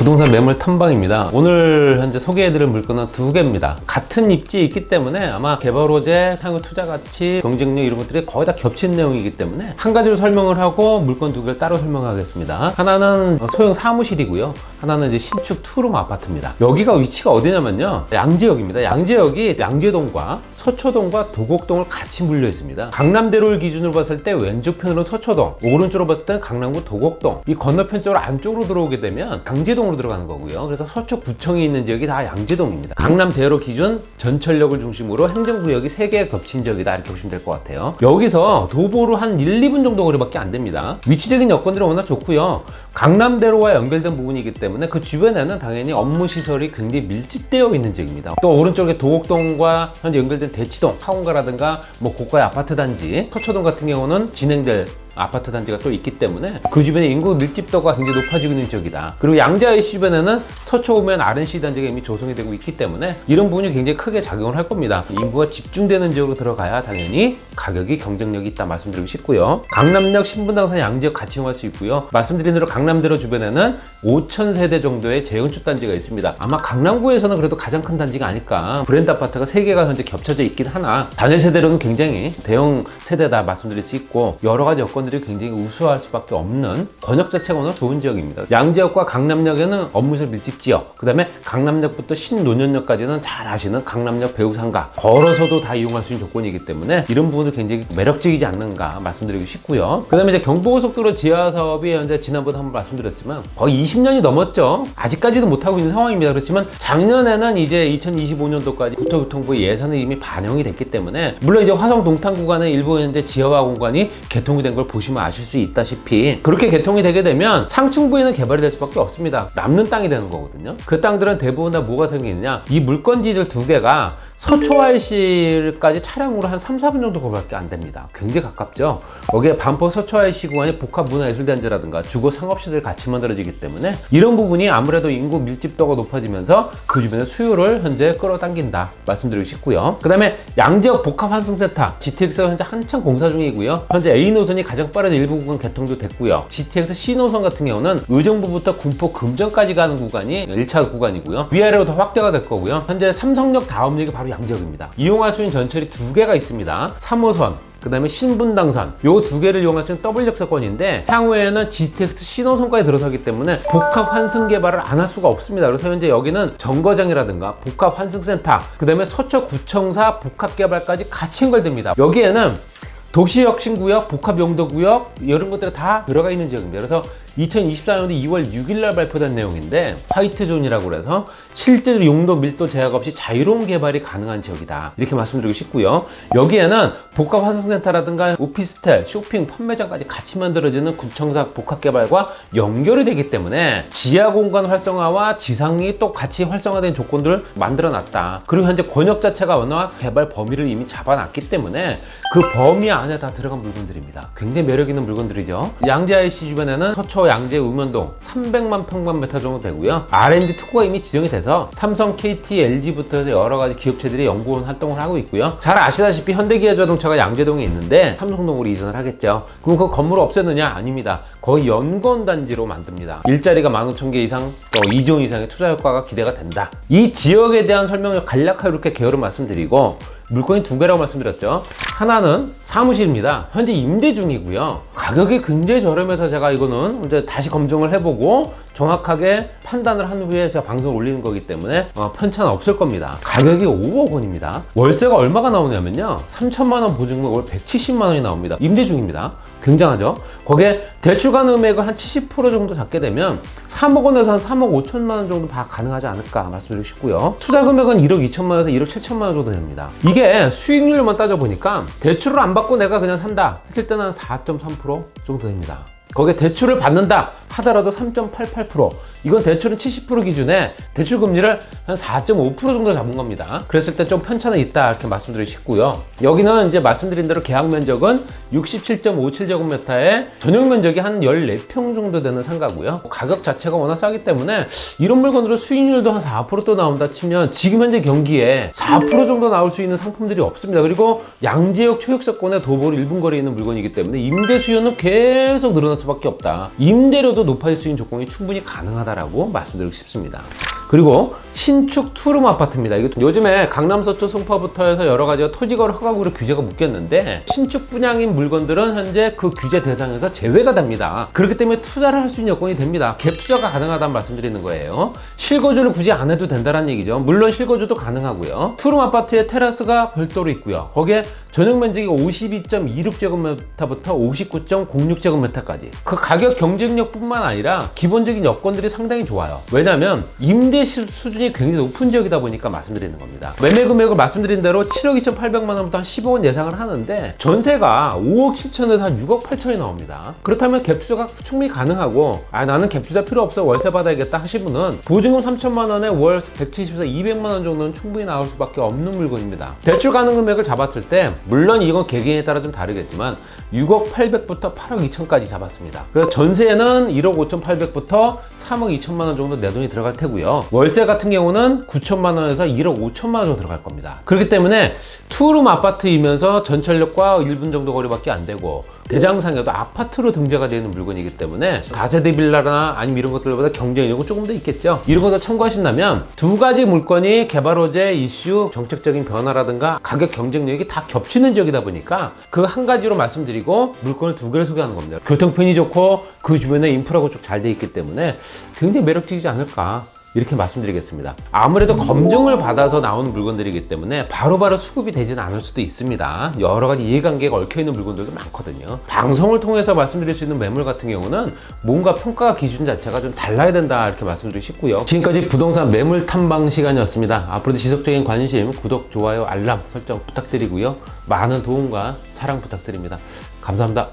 부동산 매물 탐방입니다. 오늘 현재 소개해드릴 물건은 두 개입니다. 같은 입지에 있기 때문에 아마 개발호재, 향후 투자가치, 경쟁력 이런 것들이 거의 다 겹친 내용이기 때문에 한 가지로 설명을 하고 물건 두 개를 따로 설명하겠습니다. 하나는 소형 사무실이고요. 하나는 이제 신축 투룸 아파트입니다. 여기가 위치가 어디냐면요, 양재역입니다. 양재역이 양재동과 서초동과 도곡동을 같이 물려 있습니다. 강남대로를 기준으로 봤을 때 왼쪽편으로 서초동, 오른쪽으로 봤을 때는 강남구 도곡동, 이 건너편 쪽으로 안쪽으로 들어오게 되면 양재동으로 들어가는 거고요. 그래서 서초구청이 있는 지역이 다 양재동입니다. 강남대로 기준 전철역을 중심으로 행정구역이 3개가 겹친 지역이다, 이렇게 보시면 될 것 같아요. 여기서 도보로 한 1, 2분 정도 거리밖에 안 됩니다. 위치적인 여건들이 워낙 좋고요. 강남대로와 연결된 부분이기 때문에 그 주변에는 당연히 업무시설이 굉장히 밀집되어 있는 지역입니다. 또 오른쪽에 도곡동과 현재 연결된 대치동, 파원가라든가 뭐 고가의 아파트 단지, 서초동 같은 경우는 진행될 아파트 단지가 또 있기 때문에 그 주변에 인구 밀집도가 굉장히 높아지고 있는 지역이다. 그리고 양재IC 주변에는 서초 오면 RNC 단지가 이미 조성이 되고 있기 때문에 이런 부분이 굉장히 크게 작용을 할 겁니다. 인구가 집중되는 지역으로 들어가야 당연히 가격이 경쟁력이 있다 말씀드리고 싶고요. 강남역, 신분당선, 양재역 같이 이용할 수 있고요. 말씀드린 대로 강남대로 주변에는 5,000세대 정도의 재건축 단지가 있습니다. 아마 강남구에서는 그래도 가장 큰 단지가 아닐까. 브랜드 아파트가 3개가 현재 겹쳐져 있긴 하나 단일 세대로는 굉장히 대형 세대다 말씀드릴 수 있고, 여러 가지 여건 들이 굉장히 우수할 수밖에 없는, 권역 자체가 워낙 좋은 지역입니다. 양재역과 강남역에는 업무시설 밀집 지역, 그 다음에 강남역부터 신논현역까지는 잘 아시는 강남역 배우상가, 걸어서도 다 이용할 수 있는 조건이기 때문에 이런 부분도 굉장히 매력적이지 않는가 말씀드리고 싶고요. 그 다음에 이제 경부고속도로 지하 사업이 현재 지난번에 한번 말씀드렸지만 거의 20년이 넘었죠. 아직까지도 못하고 있는 상황입니다. 그렇지만 작년에는 이제 2025년도까지 국토교통부 예산이 이미 반영이 됐기 때문에, 물론 이제 화성 동탄 구간의 일부 현재 지하화 공간이 개통이 된 걸 보시면 아실 수 있다시피 그렇게 개통이 되게 되면 상층부에는 개발이 될 수밖에 없습니다. 남는 땅이 되는 거거든요. 그 땅들은 대부분 다 뭐가 생기느냐, 이 물건지들 두 개가 서초IC까지 차량으로 한 3, 4분 정도 거리밖에 안 됩니다. 굉장히 가깝죠. 거기에 반포 서초IC 구간이 복합문화예술단지라든가 주거 상업시설이 같이 만들어지기 때문에 이런 부분이 아무래도 인구 밀집도가 높아지면서 그 주변의 수요를 현재 끌어당긴다 말씀드리고 싶고요. 그 다음에 양재역 복합환승센터 GTX가 현재 한창 공사 중이고요. 현재 A노선이 가장 빠른 일부 구간 개통도 됐고요. GTX C노선 같은 경우는 의정부부터 군포 금정까지 가는 구간이 1차 구간이고요. 위아래로 더 확대가 될 거고요. 현재 삼성역 다음역이 바로 양재역입니다. 이용할 수 있는 전철이 2개가 있습니다. 3호선, 그 다음에 신분당선, 요 두 개를 이용할 수 있는 더블 역세권인데 향후에는 GTX 신호선까지 들어서기 때문에 복합 환승 개발을 안 할 수가 없습니다. 그래서 현재 여기는 정거장이라든가 복합 환승센터, 그 다음에 서초구청사 복합 개발까지 같이 연결됩니다. 여기에는 도시혁신구역, 복합용도구역 이런 것들이 다 들어가 있는 지역입니다. 그래서 2024년도 2월 6일 날 발표된 내용인데, 화이트존이라고 해서 실제로 용도 밀도 제약 없이 자유로운 개발이 가능한 지역이다, 이렇게 말씀드리고 싶고요. 여기에는 복합환승센터라든가 오피스텔, 쇼핑, 판매장까지 같이 만들어지는 구청사 복합개발과 연결이 되기 때문에 지하공간 활성화와 지상이 또 같이 활성화된 조건들을 만들어놨다. 그리고 현재 권역 자체가 워낙 개발 범위를 이미 잡아놨기 때문에 그 범위 안에 다 들어간 물건들입니다. 굉장히 매력있는 물건들이죠. 양재IC 주변에는 서초, 양재, 읍면동 300만 평방미터 정도 되고요. R&D 특구가 이미 지정이 돼서 삼성, KT, LG부터 해서 여러 가지 기업체들이 연구원 활동을 하고 있고요. 잘 아시다시피 현대기아자동차가 양재동에 있는데 삼성동으로 이전을 하겠죠. 그럼 그 건물을 없애느냐? 아닙니다. 거의 연건단지로 만듭니다. 일자리가 15,000개 이상, 또 2조 이상의 투자 효과가 기대가 된다. 이 지역에 대한 설명을 간략하게 이렇게 개요를 말씀드리고, 물건이 2개라고 말씀드렸죠. 하나는 사무실입니다. 현재 임대 중이고요. 가격이 굉장히 저렴해서 제가 이거는 이제 다시 검증을 해보고 정확하게 판단을 한 후에 제가 방송을 올리는 거기 때문에 편차는 없을 겁니다. 가격이 5억 원입니다. 월세가 얼마가 나오냐면요, 3천만 원 보증금 월 170만 원이 나옵니다. 임대 중입니다. 굉장하죠. 거기에 대출 가능 금액을 한 70% 정도 잡게 되면 3억 원에서 한 3억 5천만 원 정도 다 가능하지 않을까 말씀드리고 싶고요. 투자 금액은 1억 2천만 원에서 1억 7천만 원 정도 됩니다. 이게 수익률만 따져보니까 대출을 안 받고 내가 그냥 산다 했을 때는 한 4.3% 정도 됩니다. 거기에 대출을 받는다 하더라도 3.88%, 이건 대출은 70% 기준에 대출 금리를 한 4.5% 정도 잡은 겁니다. 그랬을 때 좀 편차는 있다, 이렇게 말씀드리고 싶고요. 여기는 이제 말씀드린 대로 계약 면적은 67.57제곱미터에 전용 면적이 한 14평 정도 되는 상가고요. 가격 자체가 워낙 싸기 때문에 이런 물건으로 수익률도 한 4%또 나온다 치면 지금 현재 경기에 4% 정도 나올 수 있는 상품들이 없습니다. 그리고 양재역 초역세권의 도보로 1분 거리에 있는 물건이기 때문에 임대 수요는 계속 늘어났을 수밖에 없다. 임대료도 높아질 수 있는 조건이 충분히 가능하다라고 말씀드리고 싶습니다. 그리고 신축 투룸 아파트입니다. 이거 요즘에 강남 서초 송파부터 해서 여러 가지가 토지거래 허가구로 규제가 묶였는데 신축 분양인 물건들은 현재 그 규제 대상에서 제외가 됩니다. 그렇기 때문에 투자를 할 수 있는 여건이 됩니다. 갭 투자가 가능하다는 말씀드리는 거예요. 실거주를 굳이 안 해도 된다는 얘기죠. 물론 실거주도 가능하고요. 투룸 아파트에 테라스가 별도로 있고요. 거기에 전용 면적이 52.26제곱미터부터 59.06제곱미터까지. 그 가격 경쟁력뿐만 아니라 기본적인 여건들이 상당히 좋아요. 왜냐하면 임대 수준이 굉장히 높은 지역이다 보니까 말씀드리는 겁니다. 매매 금액을 말씀드린 대로 7억 2,800만 원부터 한 15억 원 예상을 하는데 전세가 5억 7천에서 한 6억 8천이 나옵니다. 그렇다면 갭 투자가 충분히 가능하고 나는 갭 투자 필요 없어 월세 받아야겠다 하신 분은 보증금 3천만 원에 월 170에서 200만 원 정도는 충분히 나올 수밖에 없는 물건입니다. 대출 가능 금액을 잡았을 때 물론 이건 개개인에 따라 좀 다르겠지만 6억 800부터 8억 2천까지 잡았습니다. 그래서 전세는 1억 5천 8백부터 3억 2천만 원 정도 내 돈이 들어갈 테고요. 월세 같은 경우는 9천만 원에서 1억 5천만 원 정도 들어갈 겁니다. 그렇기 때문에 투룸 아파트이면서 전철역과 1분 정도 거리밖에 안 되고 대장상에도 아파트로 등재가 되는 물건이기 때문에 다세대 빌라나 아니면 이런 것들보다 경쟁력은 조금 더 있겠죠. 이런 것을 참고하신다면 두 가지 물건이 개발 호재 이슈, 정책적인 변화라든가 가격 경쟁력이 다 겹치는 지역이다 보니까 그 한 가지로 말씀드리고 물건을 두 개를 소개하는 겁니다. 교통편이 좋고 그 주변에 인프라가 쭉 잘 돼 있기 때문에 굉장히 매력적이지 않을까 이렇게 말씀드리겠습니다. 아무래도 검증을 받아서 나오는 물건들이기 때문에 바로바로 수급이 되지는 않을 수도 있습니다. 여러 가지 이해관계가 얽혀있는 물건들도 많거든요. 방송을 통해서 말씀드릴 수 있는 매물 같은 경우는 뭔가 평가 기준 자체가 좀 달라야 된다 이렇게 말씀드리고 싶고요. 지금까지 부동산 매물 탐방 시간이었습니다. 앞으로도 지속적인 관심, 구독, 좋아요, 알람 설정 부탁드리고요. 많은 도움과 사랑 부탁드립니다. 감사합니다.